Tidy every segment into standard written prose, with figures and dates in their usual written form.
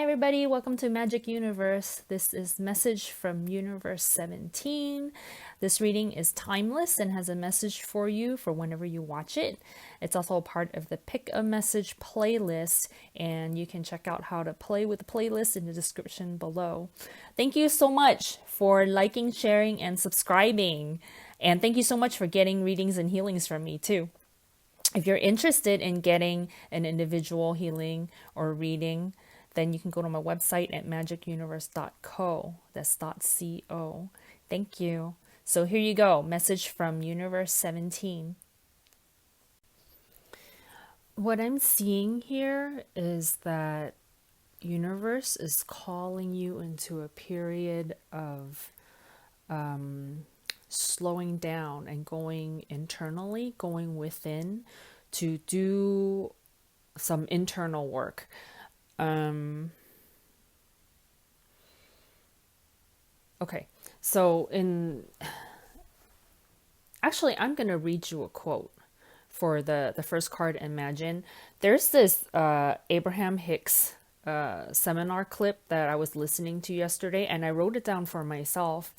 everybody. Welcome to Magic Universe. This is message from Universe 17. This reading is timeless and has a message for you for whenever you watch it. It's also a part of the Pick a Message playlist, and you can check out how to play with the playlist in the description below. Thank you so much for liking, sharing, and subscribing. And thank you so much for getting readings and healings from me too. If you're interested in getting an individual healing or reading, then you can go to my website at magicuniverse.co. That's .co. Thank you. So here you go. Message from Universe 17. What I'm seeing here is that Universe is calling you into a period of slowing down and going internally, going within to do some internal work. Okay, so I'm going to read you a quote for the first card, Imagine. There's this Abraham Hicks seminar clip that I was listening to yesterday, and I wrote it down for myself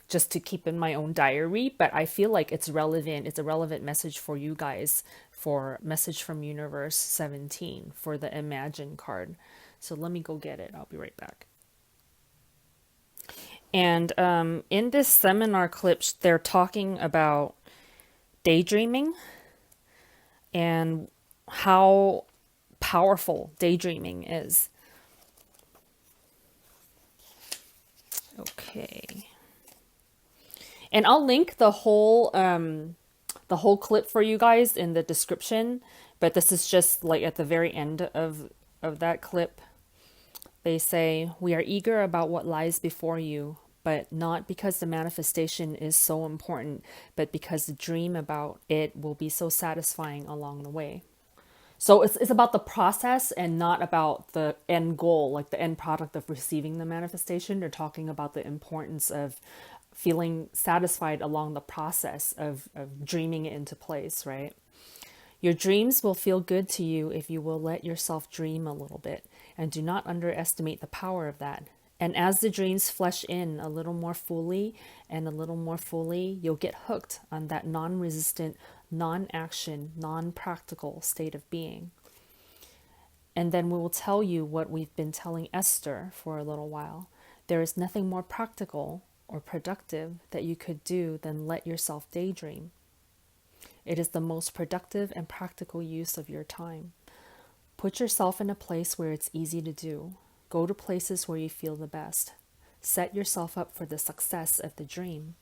just to keep in my own diary, but I feel like it's relevant. It's a relevant message for you guys for Message from Universe 17 for the Imagine card. So let me go get it. I'll be right back. And in this seminar clip, they're talking about daydreaming and how powerful daydreaming is. Okay. And I'll link the whole clip for you guys in the description, but this is just like at the very end of that clip. They say, "We are eager about what lies before you, but not because the manifestation is so important, but because the dream about it will be so satisfying along the way." So it's about the process and not about the end goal, like the end product of receiving the manifestation. They're talking about the importance of feeling satisfied along the process of dreaming it into place, right? Your dreams will feel good to you if you will let yourself dream a little bit, and do not underestimate the power of that. And as the dreams flesh in a little more fully and a little more fully, you'll get hooked on that non-resistant, non-action, non-practical state of being. And then we will tell you what we've been telling Esther for a little while. There is nothing more practical or productive that you could do than let yourself daydream. It is the most productive and practical use of your time. Put yourself in a place where it's easy to do. Go to places where you feel the best. Set yourself up for the success of the dream.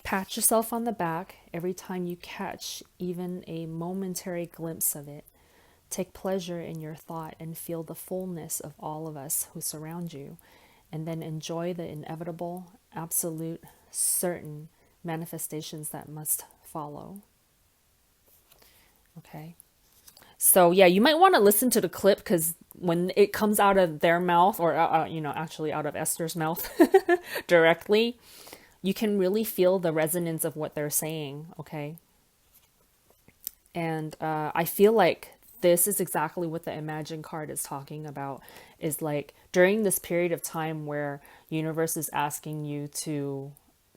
Pat yourself on the back every time you catch even a momentary glimpse of it. Take pleasure in your thought and feel the fullness of all of us who surround you, and then enjoy the inevitable, absolute, certain manifestations that must follow. Okay. So yeah, you might want to listen to the clip, because when it comes out of their mouth, or actually out of Esther's mouth directly, you can really feel the resonance of what they're saying. Okay. And I feel like this is exactly what the Imagine card is talking about, is like during this period of time where universe is asking you to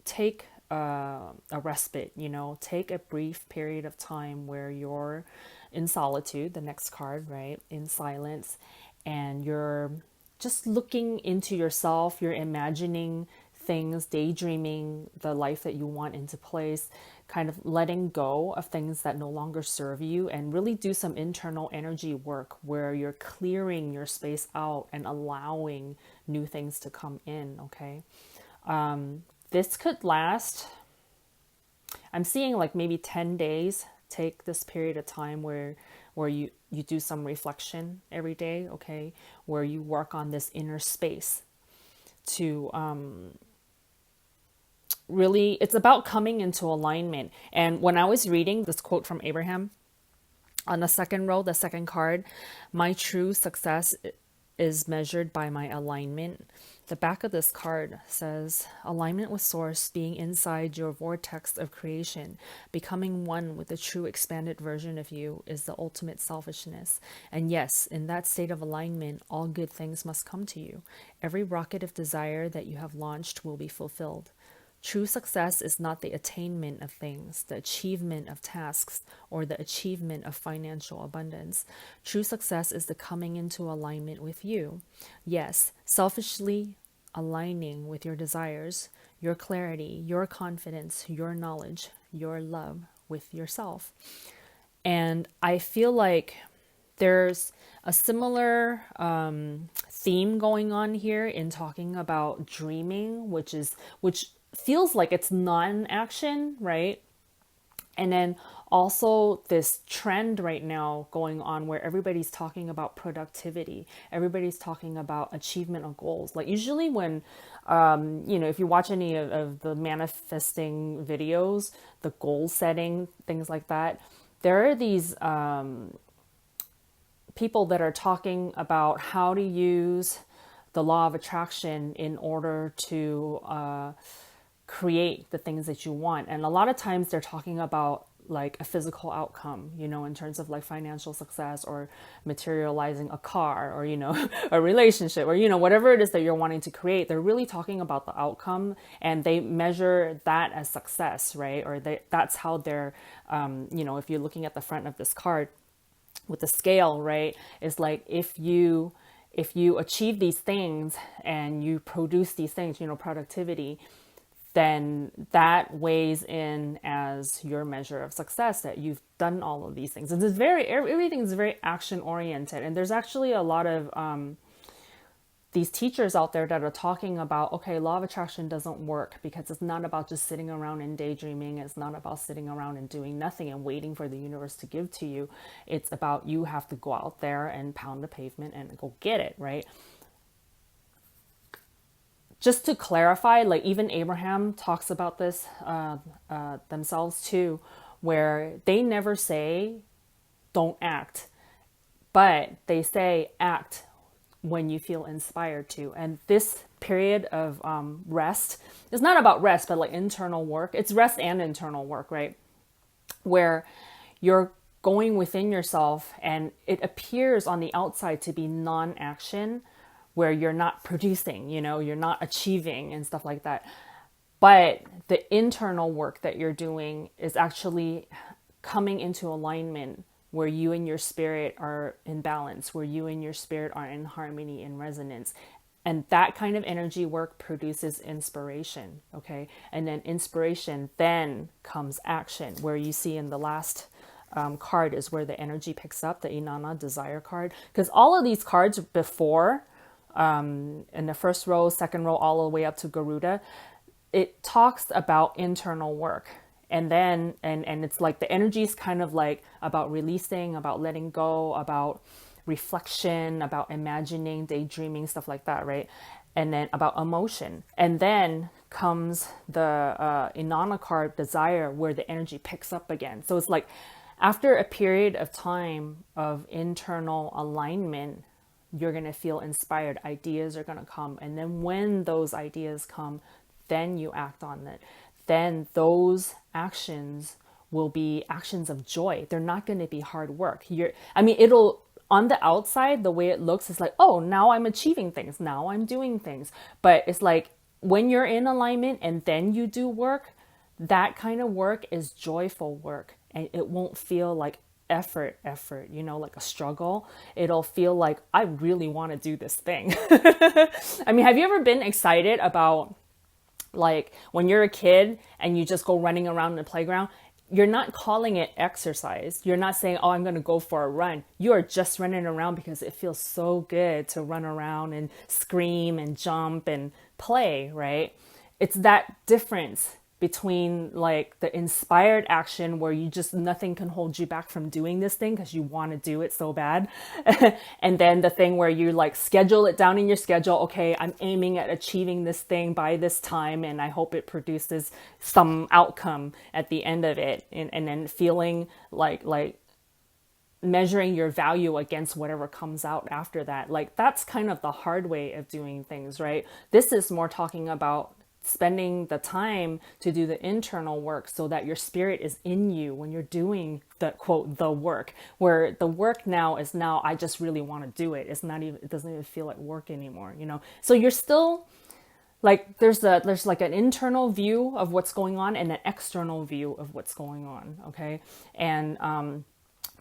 take a respite, take a brief period of time where you're in solitude, the next card, right? In silence, and you're just looking into yourself, you're imagining things, daydreaming the life that you want into place, kind of letting go of things that no longer serve you, and really do some internal energy work where you're clearing your space out and allowing new things to come in, okay? This could last, I'm seeing like maybe 10 days. Take this period of time where you do some reflection every day, okay? Where you work on this inner space to really, it's about coming into alignment. And when I was reading this quote from Abraham on the second row, the second card, my true success is measured by my alignment. The back of this card says, alignment with source, being inside your vortex of creation, becoming one with the true expanded version of you is the ultimate selfishness. And yes, in that state of alignment, all good things must come to you. Every rocket of desire that you have launched will be fulfilled. True success is not the attainment of things, the achievement of tasks, or the achievement of financial abundance. True success is the coming into alignment with you. Yes, selfishly aligning with your desires, your clarity, your confidence, your knowledge, your love with yourself. And I feel like there's a similar theme going on here in talking about dreaming, which feels like it's non-action, right? And then also this trend right now going on where everybody's talking about productivity, everybody's talking about achievement of goals. Like usually when if you watch any of the manifesting videos, the goal setting, things like that, there are these people that are talking about how to use the law of attraction in order to create the things that you want. And a lot of times they're talking about like a physical outcome, in terms of like financial success or materializing a car or, a relationship or, whatever it is that you're wanting to create. They're really talking about the outcome and they measure that as success, right? Or that's how they're, if you're looking at the front of this card with the scale, right? Is like if you achieve these things and you produce these things, productivity, then that weighs in as your measure of success, that you've done all of these things. And everything is very action oriented. And there's actually a lot of these teachers out there that are talking about, okay, law of attraction doesn't work because it's not about just sitting around and daydreaming. It's not about sitting around and doing nothing and waiting for the universe to give to you. It's about you have to go out there and pound the pavement and go get it, right? Just to clarify, like even Abraham talks about this themselves too, where they never say don't act, but they say act when you feel inspired to. And this period of rest is not about rest, but like internal work. It's rest and internal work, right? Where you're going within yourself and it appears on the outside to be non-action, where you're not producing, you're not achieving and stuff like that. But the internal work that you're doing is actually coming into alignment where you and your spirit are in balance, where you and your spirit are in harmony and resonance. And that kind of energy work produces inspiration, okay? And then inspiration then comes action, where you see in the last card is where the energy picks up, the Inanna desire card. Because all of these cards before, in the first row, second row, all the way up to Garuda, it talks about internal work. And then, and it's like the energy is kind of like about releasing, about letting go, about reflection, about imagining, daydreaming, stuff like that, right? And then about emotion. And then comes the Inanna card, desire, where the energy picks up again. So it's like after a period of time of internal alignment, you're going to feel inspired. Ideas are going to come. And then when those ideas come, then you act on it. Then those actions will be actions of joy. They're not going to be hard work. It'll, on the outside, the way it looks is like, oh, now I'm achieving things. Now I'm doing things. But it's like when you're in alignment and then you do work, that kind of work is joyful work. And it won't feel like effort, like a struggle. It'll feel like I really want to do this thing. Have you ever been excited about like when you're a kid and you just go running around in the playground? You're not calling it exercise. You're not saying, oh, I'm going to go for a run. You are just running around because it feels so good to run around and scream and jump and play, right? It's that difference between like the inspired action where you just, nothing can hold you back from doing this thing because you want to do it so bad. And then the thing where you like schedule it down in your schedule. Okay, I'm aiming at achieving this thing by this time and I hope it produces some outcome at the end of it. And then feeling like measuring your value against whatever comes out after that. Like that's kind of the hard way of doing things, right? This is more talking about spending the time to do the internal work so that your spirit is in you when you're doing the quote the work, where the work now is now I just really want to do it. It's not even, it doesn't even feel like work anymore, you know. So you're still like there's like an internal view of what's going on and an external view of what's going on, okay? And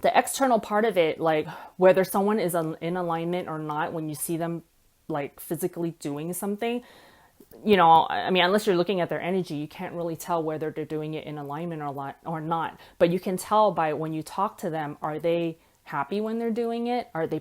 the external part of it, like whether someone is in alignment or not, when you see them like physically doing something, you know, I mean, unless you're looking at their energy, you can't really tell whether they're doing it in alignment or not. But you can tell by when you talk to them, are they happy when they're doing it? Are they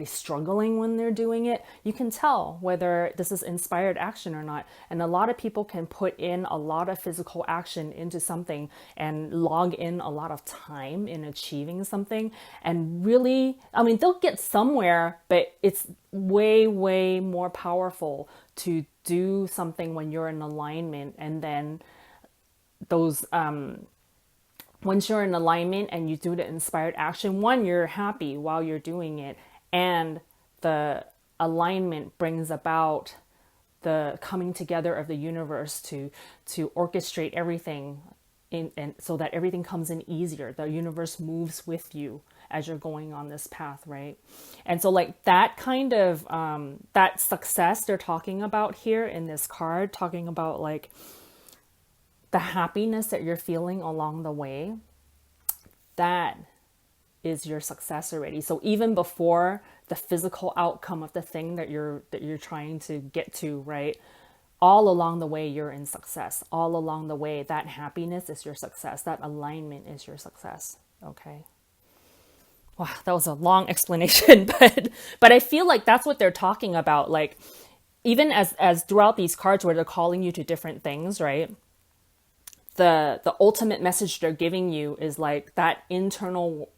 struggling when they're doing it? You can tell whether this is inspired action or not. And a lot of people can put in a lot of physical action into something and log in a lot of time in achieving something. And really, I mean, they'll get somewhere, but it's way, way more powerful to do something when you're in alignment. And then those, once you're in alignment and you do the inspired action, one, you're happy while you're doing it, and the alignment brings about the coming together of the universe to orchestrate everything in, and so that everything comes in easier. The universe moves with you as you're going on this path, right? And so like that kind of that success they're talking about here in this card, talking about like the happiness that you're feeling along the way, that is your success already. So even before the physical outcome of the thing that you're trying to get to, right? All along the way you're in success. All along the way that happiness is your success. That alignment is your success. Okay. Wow, that was a long explanation, but I feel like that's what they're talking about. Like even as throughout these cards where they're calling you to different things, right? The ultimate message they're giving you is like that internal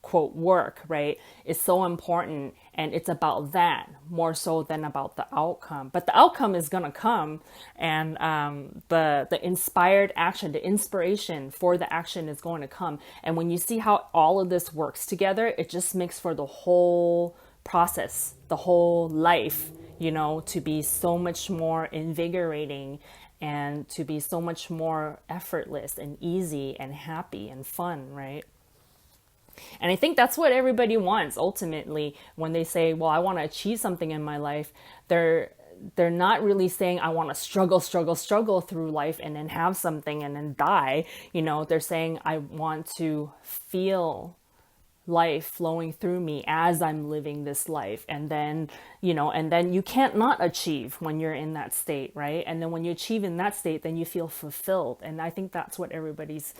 quote work, right, is so important, and it's about that more so than about the outcome. But the outcome is gonna come, and the inspired action, the inspiration for the action is going to come. And when you see how all of this works together, it just makes for the whole process, the whole life, you know, to be so much more invigorating and to be so much more effortless and easy and happy and fun, right? And I think that's what everybody wants ultimately when they say, well, I want to achieve something in my life. They're not really saying I want to struggle through life and then have something and then die. You know, they're saying I want to feel life flowing through me as I'm living this life. And then, you know, and then you can't not achieve when you're in that state, right? And then when you achieve in that state, then you feel fulfilled. And I think that's what everybody's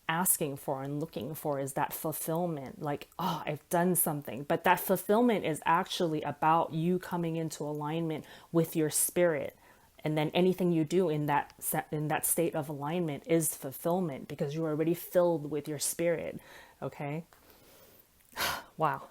asking for and looking for, is that fulfillment. Like, oh, I've done something. But that fulfillment is actually about you coming into alignment with your spirit. And then anything you do in that state of alignment is fulfillment, because you're already filled with your spirit. Okay. Wow.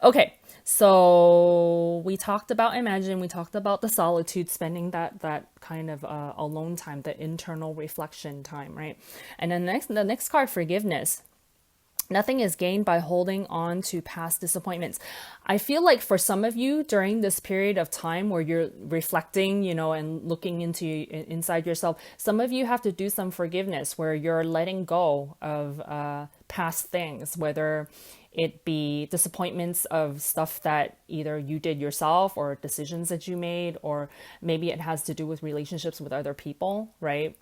Okay. So we talked about imagine, we talked about the solitude, spending that kind of alone time, the internal reflection time, right? And then the next card, forgiveness. Nothing is gained by holding on to past disappointments. I feel like for some of you during this period of time where you're reflecting, you know, and looking inside yourself, some of you have to do some forgiveness where you're letting go of past things, whether it be disappointments of stuff that either you did yourself or decisions that you made, or maybe it has to do with relationships with other people, right?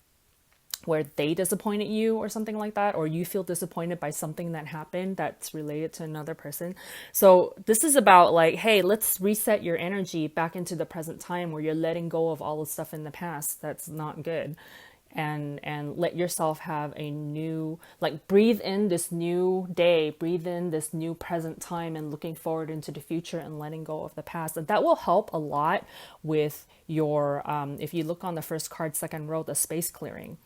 Where they disappointed you or something like that, or you feel disappointed by something that happened that's related to another person. So this is about like, hey, let's reset your energy back into the present time where you're letting go of all the stuff in the past that's not good, and let yourself have a new, like, breathe in this new day, breathe in this new present time, and looking forward into the future and letting go of the past. And that will help a lot with your if you look on the first card, second row, the space clearing,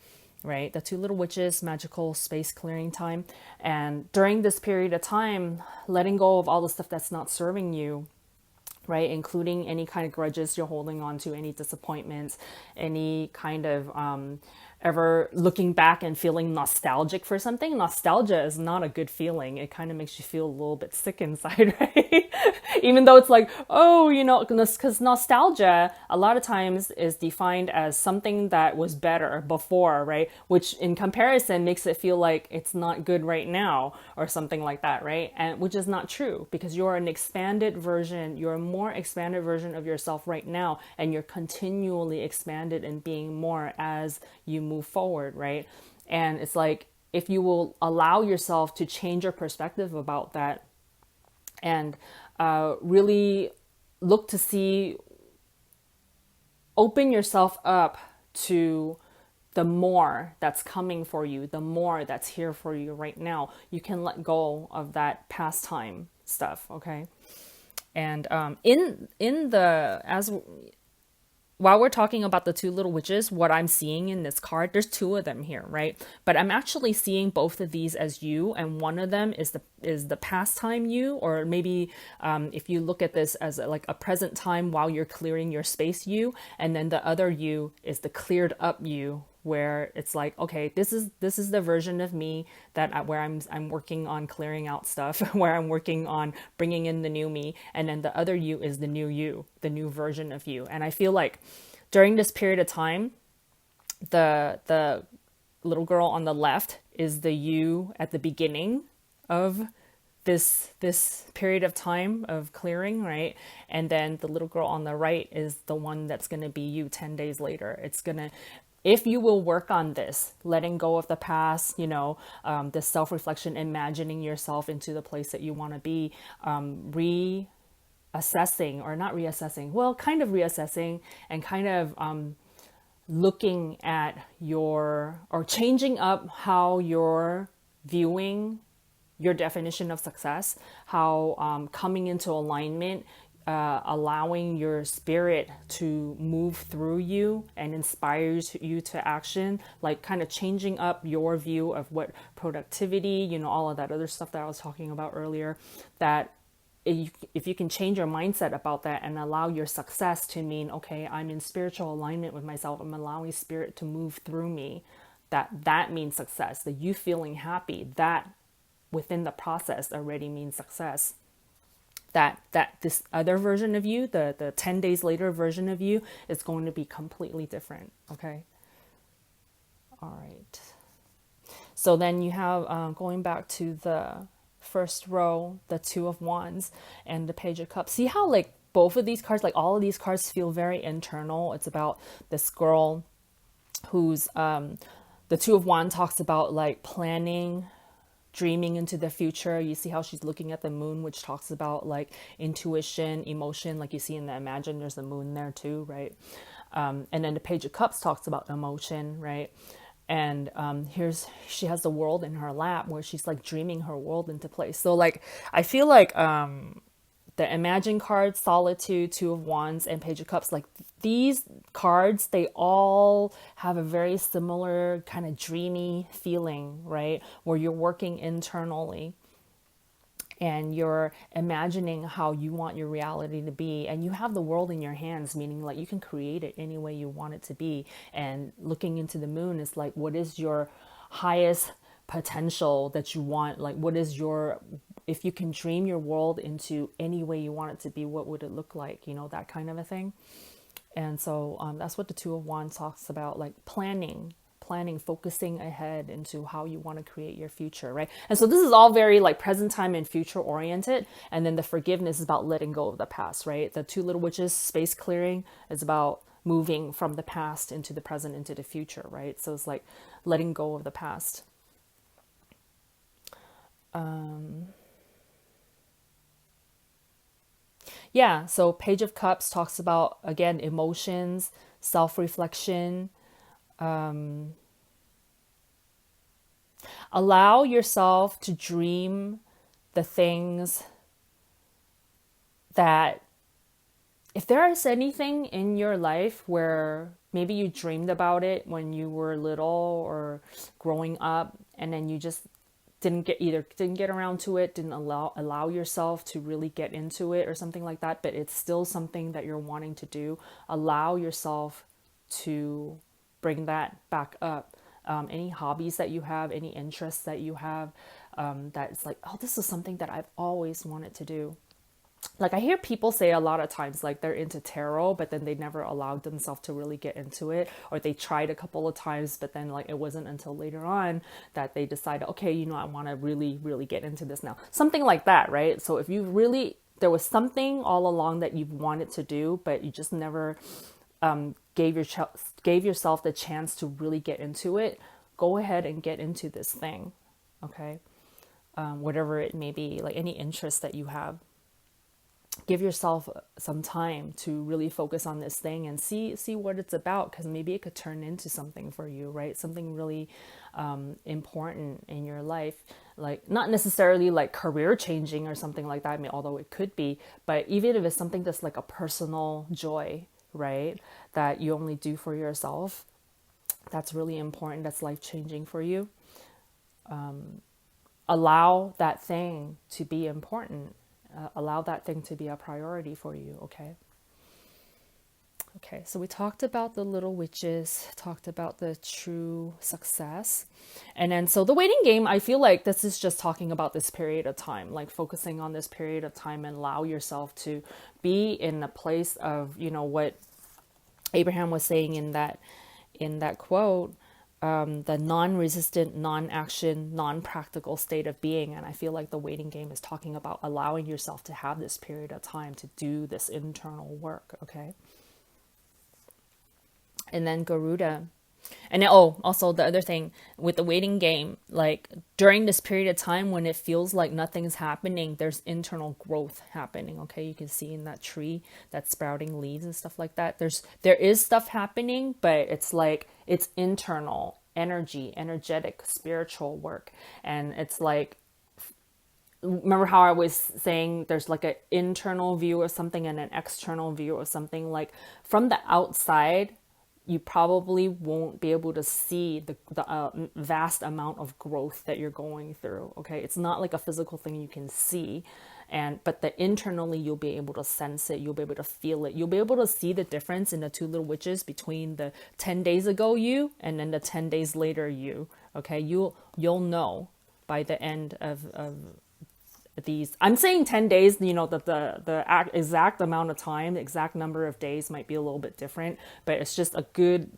right? The two little witches, magical space clearing time. And during this period of time, letting go of all the stuff that's not serving you, right? Including any kind of grudges you're holding on to, any disappointments, any kind of ever looking back and feeling nostalgic for something, nostalgia is not a good feeling. It kind of makes you feel a little bit sick inside, right? Even though it's like, oh, because nostalgia a lot of times is defined as something that was better before, right? Which in comparison makes it feel like it's not good right now or something like that, right? And which is not true, because you're an expanded version, you're a more expanded version of yourself right now, and you're continually expanded and being more as you move forward, right? And it's like, if you will allow yourself to change your perspective about that, and really look to see, open yourself up to the more that's coming for you, the more that's here for you right now, you can let go of that past time stuff, okay? And in the as while we're talking about the two little witches, what I'm seeing in this card, there's two of them here, right? But I'm actually seeing both of these as you, and one of them is the pastime you, or maybe if you look at this as like a present time while you're clearing your space you, and then the other you is the cleared up you, where it's like, okay, this is the version of me where I'm working on clearing out stuff, where I'm working on bringing in the new me, and then the other you is the new you, the new version of you. And I feel like during this period of time, the little girl on the left is the you at the beginning of this period of time of clearing, right? And then the little girl on the right is the one that's going to be you 10 days later. It's going to, if you will work on this, letting go of the past, this self-reflection, imagining yourself into the place that you want to be, reassessing, or not reassessing, well, kind of reassessing, and kind of looking at or changing up how you're viewing your definition of success, how coming into alignment, allowing your spirit to move through you and inspires you to action, like kind of changing up your view of what productivity, all of that other stuff that I was talking about earlier, that if you can change your mindset about that and allow your success to mean, okay, I'm in spiritual alignment with myself, I'm allowing spirit to move through me, that means success. That you feeling happy, that within the process already means success. That this other version of you, the 10 days later version of you, is going to be completely different. Okay. All right. So then you have, going back to the first row, the Two of Wands and the Page of Cups. See how like both of these cards, like all of these cards feel very internal. It's about this girl who's, the Two of Wands talks about like planning, dreaming into the future. You see how she's looking at the moon, which talks about like intuition, emotion, like you see in the Imagine, there's the moon there too, right? And then the Page of Cups talks about emotion, right? And she has the world in her lap, where she's like dreaming her world into place. So like I feel like the Imagine card, Solitude, Two of Wands, and Page of Cups, like these cards, they all have a very similar kind of dreamy feeling, right? Where you're working internally and you're imagining how you want your reality to be, and you have the world in your hands, meaning like you can create it any way you want it to be. And looking into the moon is like, what is your highest potential that you want? Like, what is if you can dream your world into any way you want it to be, what would it look like? That kind of a thing. And so that's what the Two of Wands talks about, like planning, focusing ahead into how you want to create your future, right? And so this is all very like present time and future oriented. And then the forgiveness is about letting go of the past, right? The Two Little Witches, space clearing, is about moving from the past into the present, into the future, right? So it's like letting go of the past. Yeah, so Page of Cups talks about, again, emotions, self-reflection. Allow yourself to dream the things that, if there is anything in your life where maybe you dreamed about it when you were little or growing up, and then you just didn't get around to it, didn't allow yourself to really get into it or something like that, but it's still something that you're wanting to do, allow yourself to bring that back up any hobbies that you have, any interests that you have, that it's like, oh, this is something that I've always wanted to do. Like I hear people say a lot of times like they're into tarot, but then they never allowed themselves to really get into it, or they tried a couple of times, but then like it wasn't until later on that they decided, okay, I want to really get into this now, something like that, right? So if you really, there was something all along that you've wanted to do, but you just never gave yourself the chance to really get into it, go ahead and get into this thing. Okay. Whatever it may be, like any interest that you have, give yourself some time to really focus on this thing and see what it's about, because maybe it could turn into something for you, right? Something really important in your life, like not necessarily like career changing or something like that, I mean, although it could be, but even if it's something that's like a personal joy, right, that you only do for yourself, that's really important, that's life changing for you. Allow that thing to be important. Allow that thing to be a priority for you, okay? Okay, so we talked about the little witches, talked about the true success. And then, so the waiting game, I feel like this is just talking about this period of time, like focusing on this period of time and allow yourself to be in a place of, what Abraham was saying in that quote, the non-resistant, non-action, non-practical state of being. And I feel like the waiting game is talking about allowing yourself to have this period of time to do this internal work, okay? And then Garuda. And also the other thing with the waiting game, like during this period of time when it feels like nothing's happening, there's internal growth happening. Okay, you can see in that tree that's sprouting leaves and stuff like that. There is stuff happening, but it's like it's internal energetic, spiritual work. And it's like, remember how I was saying there's like an internal view of something and an external view of something. Like from the outside, you probably won't be able to see the vast amount of growth that you're going through. Okay, it's not like a physical thing you can see, but internally you'll be able to sense it. You'll be able to feel it. You'll be able to see the difference in the two little witches between the 10 days ago you and then the 10 days later you. Okay, you'll know by the end of these. I'm saying 10 days, that the exact amount of time, the exact number of days might be a little bit different, but it's just a good,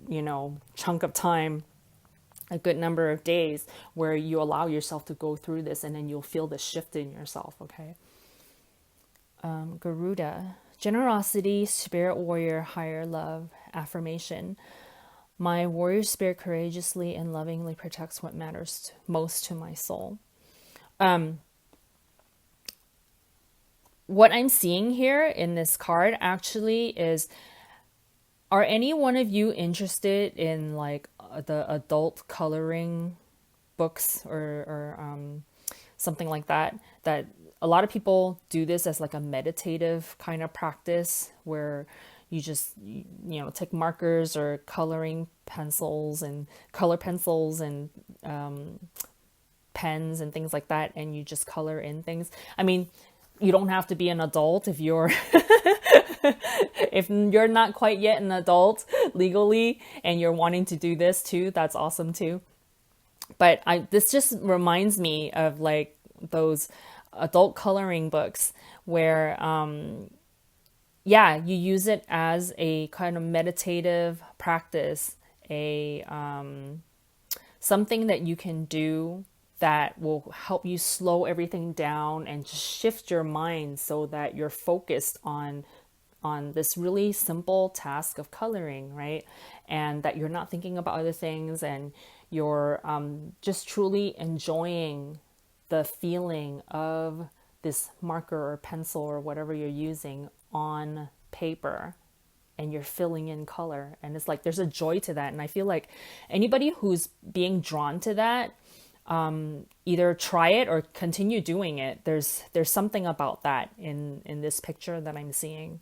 chunk of time, a good number of days where you allow yourself to go through this, and then you'll feel the shift in yourself, okay? Garuda, generosity, spirit warrior, higher love, affirmation. My warrior spirit courageously and lovingly protects what matters most to my soul. What I'm seeing here in this card actually is, are any one of you interested in like the adult coloring books or something like that? That a lot of people do this as like a meditative kind of practice where you just, take markers or coloring pencils and color pencils and pens and things like that, and you just color in things. I mean, you don't have to be an adult if you're if you're not quite yet an adult legally and you're wanting to do this too, that's awesome too. But this just reminds me of like those adult coloring books where you use it as a kind of meditative practice, a something that you can do that will help you slow everything down and just shift your mind so that you're focused on this really simple task of coloring, right? And that you're not thinking about other things, and you're just truly enjoying the feeling of this marker or pencil or whatever you're using on paper, and you're filling in color. And it's like there's a joy to that. And I feel like anybody who's being drawn to that, either try it or continue doing it. There's something about that in this picture that I'm seeing.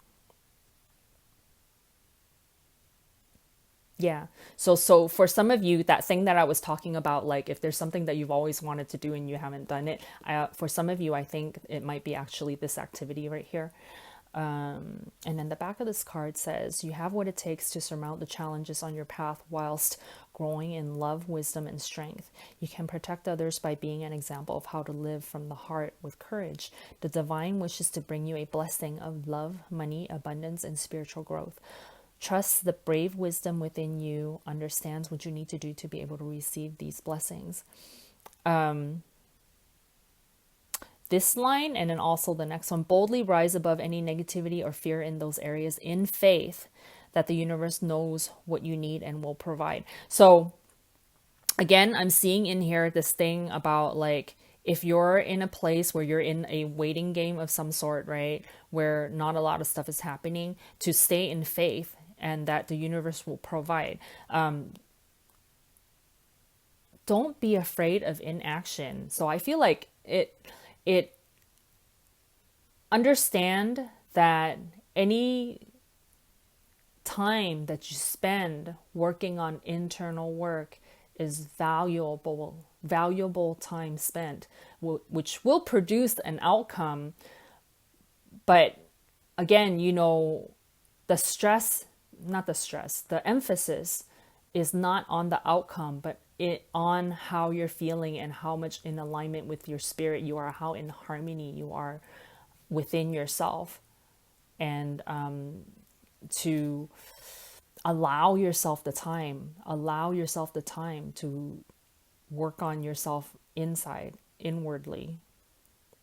Yeah. So for some of you, that thing that I was talking about, like if there's something that you've always wanted to do and you haven't done it, for some of you, I think it might be actually this activity right here. And then the back of this card says, you have what it takes to surmount the challenges on your path whilst growing in love, wisdom, and strength. You can protect others by being an example of how to live from the heart with courage. The divine wishes to bring you a blessing of love, money, abundance, and spiritual growth. Trust the brave wisdom within you understands what you need to do to be able to receive these blessings. This line, and then also the next one, boldly rise above any negativity or fear in those areas in faith that the universe knows what you need and will provide. So again, I'm seeing in here this thing about like, if you're in a place where you're in a waiting game of some sort, right, where not a lot of stuff is happening, to stay in faith and that the universe will provide. Don't be afraid of inaction. So I feel like it understand that any time that you spend working on internal work is valuable time spent, which will produce an outcome. But again, the emphasis is not on the outcome, but on how you're feeling and how much in alignment with your spirit you are, how in harmony you are within yourself. And to allow yourself the time to work on yourself inwardly,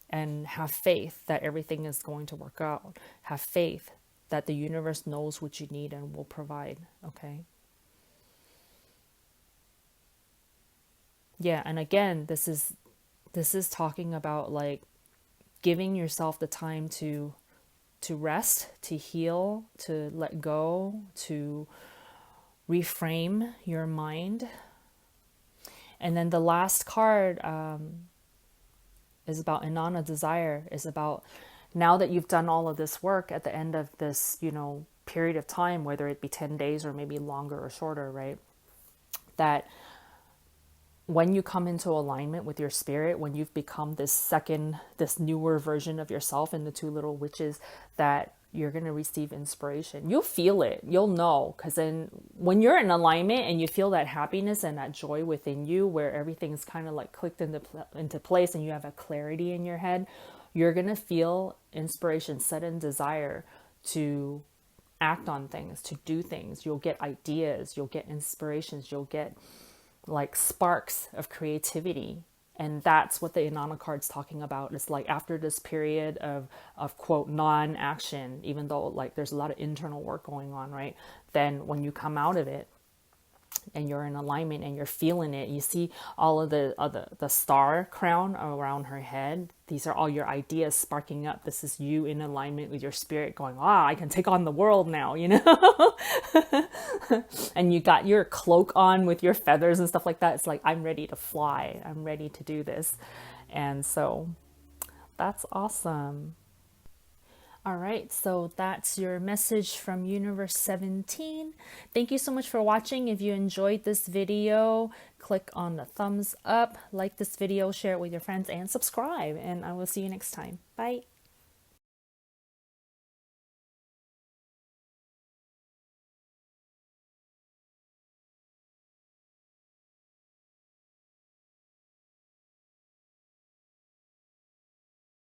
and have faith that everything is going to work out. Have faith that the universe knows what you need and will provide. Okay. Yeah, and again, this is talking about like giving yourself the time to rest, to heal, to let go, to reframe your mind. And then the last card is about Inanna desire, is about now that you've done all of this work at the end of this, period of time, whether it be 10 days or maybe longer or shorter, right? That when you come into alignment with your spirit, when you've become this newer version of yourself in the Two Little Witches, that you're going to receive inspiration. You'll feel it. You'll know. Because then when you're in alignment and you feel that happiness and that joy within you, where everything's kind of like clicked into place and you have a clarity in your head, you're going to feel inspiration, sudden desire to act on things, to do things. You'll get ideas. You'll get inspirations. You'll get like sparks of creativity. And that's what the Inanna card's talking about. It's like after this period of quote non-action, even though like there's a lot of internal work going on, right? Then when you come out of it and you're in alignment and you're feeling it, you see all of the star crown around her head. These are all your ideas sparking up. This is you in alignment with your spirit going, I can take on the world now, and you got your cloak on with your feathers and stuff like that. It's like, I'm ready to fly. I'm ready to do this. And so that's awesome. All right, so that's your message from Universe 17. Thank you so much for watching. If you enjoyed this video, click on the thumbs up, like this video, share it with your friends, and subscribe. And I will see you next time. Bye.